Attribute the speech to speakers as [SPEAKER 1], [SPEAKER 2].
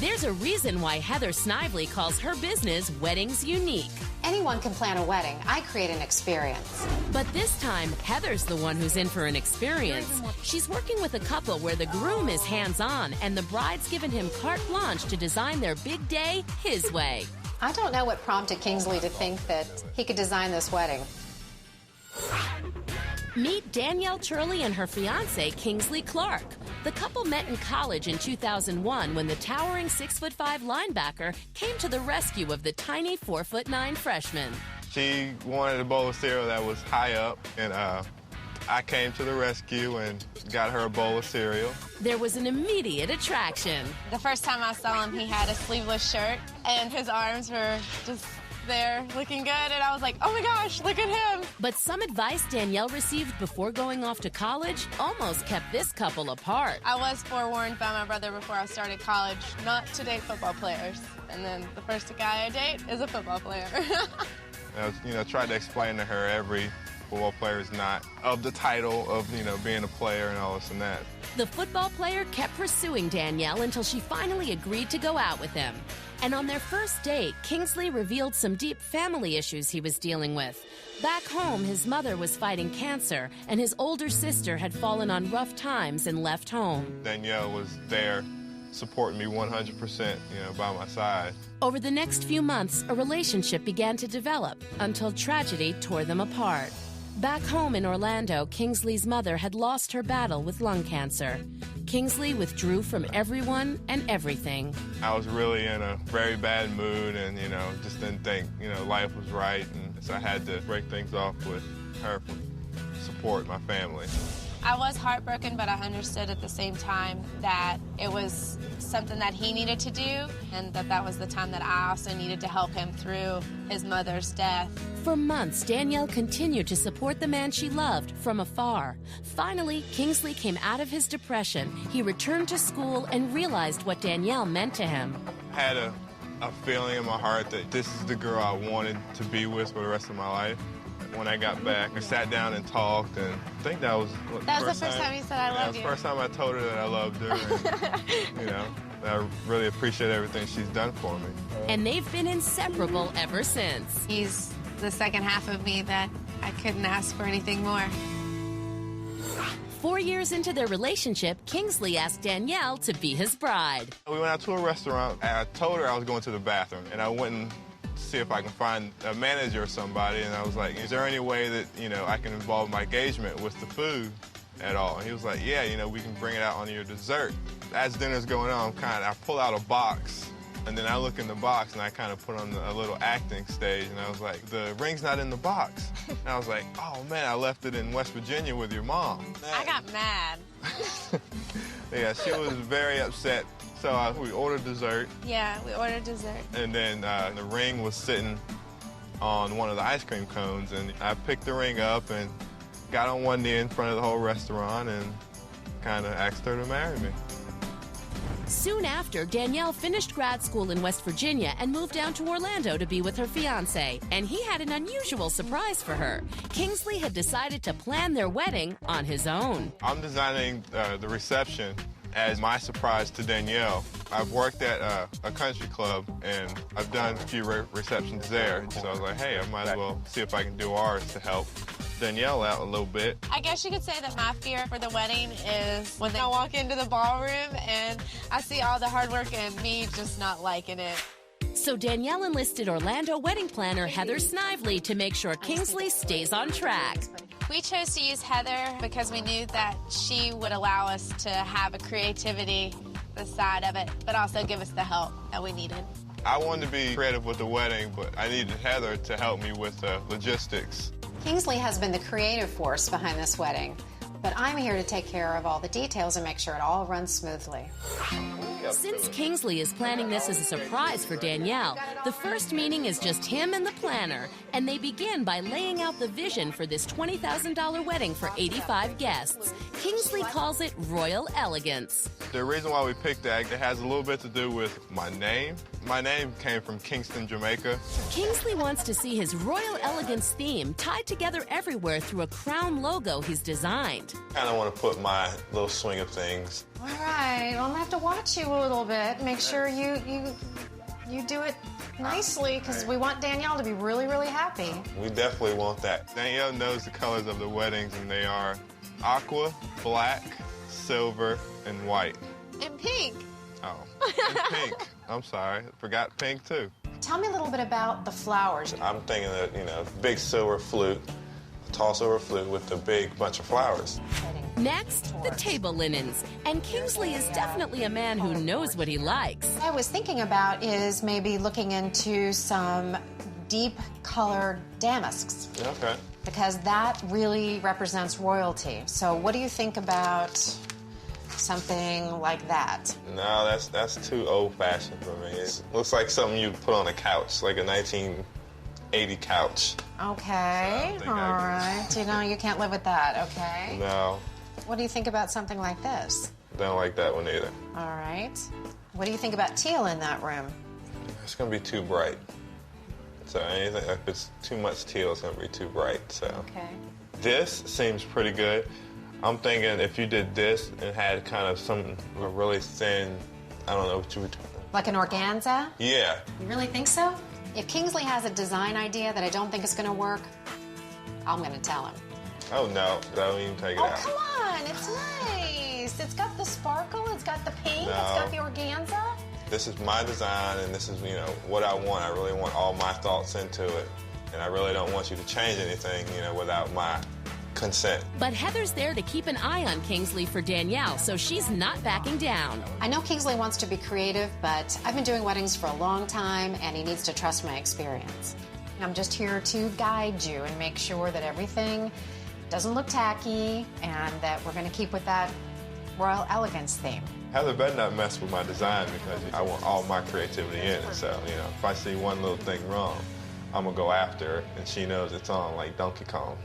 [SPEAKER 1] There's a reason why Heather Snively calls her business Weddings Unique.
[SPEAKER 2] Anyone can plan a wedding. I create an experience.
[SPEAKER 1] But this time, Heather's the one who's in for an experience. She's working with a couple where the groom is hands-on and the bride's given him carte blanche to design their big day his way.
[SPEAKER 2] I don't know what prompted Kingsley to think that he could design this wedding.
[SPEAKER 1] Meet Danielle Turley and her fiancé, Kingsley Clark. The couple met in college in 2001 when the towering 6'5" linebacker came to the rescue of the tiny 4'9" freshman.
[SPEAKER 3] She wanted a bowl of cereal that was high up, and I came to the rescue and got her a bowl of cereal.
[SPEAKER 1] There was an immediate attraction.
[SPEAKER 4] The first time I saw him, he had a sleeveless shirt, and his arms were just there looking good, and I was like, oh my gosh, look at him.
[SPEAKER 1] But some advice Danielle received before going off to college almost kept this couple apart.
[SPEAKER 4] I was forewarned by my brother before I started college not to date football players, and then the first guy I date is a football player.
[SPEAKER 3] I tried to explain to her every football player is not of the title of, being a player and all this and that.
[SPEAKER 1] The football player kept pursuing Danielle until she finally agreed to go out with him. And on their first date, Kingsley revealed some deep family issues he was dealing with. Back home, his mother was fighting cancer, and his older sister had fallen on rough times and left home.
[SPEAKER 3] Danielle was there supporting me 100%, by my side.
[SPEAKER 1] Over the next few months, a relationship began to develop until tragedy tore them apart. Back home in Orlando, Kingsley's mother had lost her battle with lung cancer. Kingsley withdrew from everyone and everything.
[SPEAKER 3] I was really in a very bad mood and, just didn't think, life was right. And so I had to break things off with her to support my family.
[SPEAKER 4] I was heartbroken, but I understood at the same time that it was something that he needed to do, and that was the time that I also needed to help him through his mother's death.
[SPEAKER 1] For months, Danielle continued to support the man she loved from afar. Finally, Kingsley came out of his depression. He returned to school and realized what Danielle meant to him.
[SPEAKER 3] I had a feeling in my heart that this is the girl I wanted to be with for the rest of my life. When I got back, I sat down and talked, and I think that was the
[SPEAKER 4] first time you said I loved you.
[SPEAKER 3] That was the first time I told her that I loved her. And, I really appreciate everything she's done for me.
[SPEAKER 1] And they've been inseparable ever since.
[SPEAKER 4] He's the second half of me that I couldn't ask for anything more.
[SPEAKER 1] 4 years into their relationship, Kingsley asked Danielle to be his bride.
[SPEAKER 3] We went out to a restaurant, and I told her I was going to the bathroom, and I went and see if I can find a manager or somebody, and I was like, is there any way that, I can involve my engagement with the food at all? And he was like, yeah, we can bring it out on your dessert. As dinner's going on, I pull out a box, and then I look in the box, and I kind of put on a little acting stage, and I was like, the ring's not in the box. And I was like, oh, man, I left it in West Virginia with your mom.
[SPEAKER 4] I got mad.
[SPEAKER 3] Yeah, she was very upset. So we ordered dessert.
[SPEAKER 4] Yeah, we ordered dessert.
[SPEAKER 3] And then the ring was sitting on one of the ice cream cones, and I picked the ring up and got on one knee in front of the whole restaurant and kind of asked her to marry me.
[SPEAKER 1] Soon after, Danielle finished grad school in West Virginia and moved down to Orlando to be with her fiancé. And he had an unusual surprise for her. Kingsley had decided to plan their wedding on his own.
[SPEAKER 3] I'm designing the reception as my surprise to Danielle. I've worked at a country club, and I've done a few receptions there. So I was like, hey, I might as well see if I can do ours to help Danielle out a little bit.
[SPEAKER 4] I guess you could say that my fear for the wedding is when I walk into the ballroom and I see all the hard work and me just not liking it.
[SPEAKER 1] So Danielle enlisted Orlando wedding planner Heather Snively to make sure Kingsley stays on track.
[SPEAKER 4] We chose to use Heather because we knew that she would allow us to have a creativity side of it, but also give us the help that we needed.
[SPEAKER 3] I wanted to be creative with the wedding, but I needed Heather to help me with the logistics.
[SPEAKER 2] Kingsley has been the creative force behind this wedding, but I'm here to take care of all the details and make sure it all runs smoothly.
[SPEAKER 1] Since Kingsley is planning this as a surprise for Danielle, the first meeting is just him and the planner, and they begin by laying out the vision for this $20,000 wedding for 85 guests. Kingsley calls it royal elegance.
[SPEAKER 3] The reason why we picked that, it has a little bit to do with my name. My name came from Kingston, Jamaica.
[SPEAKER 1] Kingsley wants to see his royal elegance theme tied together everywhere through a crown logo he's designed.
[SPEAKER 3] I kind of want to put my little swing of things
[SPEAKER 2] All right, well, I'm gonna have to watch you a little bit. Make sure you do it nicely, because we want Danielle to be really, really happy.
[SPEAKER 3] We definitely want that. Danielle knows the colors of the weddings, and they are aqua, black, silver, and white.
[SPEAKER 4] And pink.
[SPEAKER 3] Oh, and pink. I'm sorry, forgot pink too.
[SPEAKER 2] Tell me a little bit about the flowers.
[SPEAKER 3] I'm thinking that, you know, big silver flute, a tall silver flute with a big bunch of flowers.
[SPEAKER 1] Next, the table linens. And Kingsley is definitely a man who knows what he likes.
[SPEAKER 2] What I was thinking about is maybe looking into some deep colored damasks,
[SPEAKER 3] Okay.
[SPEAKER 2] because that really represents royalty. So what do you think about something like that?
[SPEAKER 3] No, that's too old-fashioned for me. It looks like something you put on a couch, like a 1980 couch.
[SPEAKER 2] Okay,
[SPEAKER 3] So
[SPEAKER 2] all right. You know, you can't live with that, okay?
[SPEAKER 3] No,
[SPEAKER 2] What do you think about something like this?
[SPEAKER 3] don't like that one either.
[SPEAKER 2] All right. What do you think about teal in that room?
[SPEAKER 3] It's gonna be too bright. So anything, if it's too much teal, it's gonna be too bright, so.
[SPEAKER 2] Okay.
[SPEAKER 3] This seems pretty good. I'm thinking if you did this and had kind of some really thin, I don't know what you would.
[SPEAKER 2] Like an organza?
[SPEAKER 3] Yeah.
[SPEAKER 2] You really think so? If Kingsley has a design idea that I don't think is going to work, I'm going to tell him.
[SPEAKER 3] Oh no, don't even take it
[SPEAKER 2] Oh,
[SPEAKER 3] out.
[SPEAKER 2] come on, it's nice. It's got the sparkle, it's got the pink,
[SPEAKER 3] No.
[SPEAKER 2] it's got the organza.
[SPEAKER 3] This is my design, and this is, you know, what I want. I really want all my thoughts into it, and I really don't want you to change anything, you know, without my consent.
[SPEAKER 1] But Heather's there to keep an eye on Kingsley for Danielle, so she's not backing down.
[SPEAKER 2] I know Kingsley wants to be creative, but I've been doing weddings for a long time, and he needs to trust my experience. I'm just here to guide you and make sure that everything doesn't look tacky, and that we're going to keep with that royal elegance theme.
[SPEAKER 3] Heather better not mess with my design, because I want all my creativity in it. So, you know, if I see one little thing wrong, I'm going to go after her, and she knows it's on like Donkey Kong.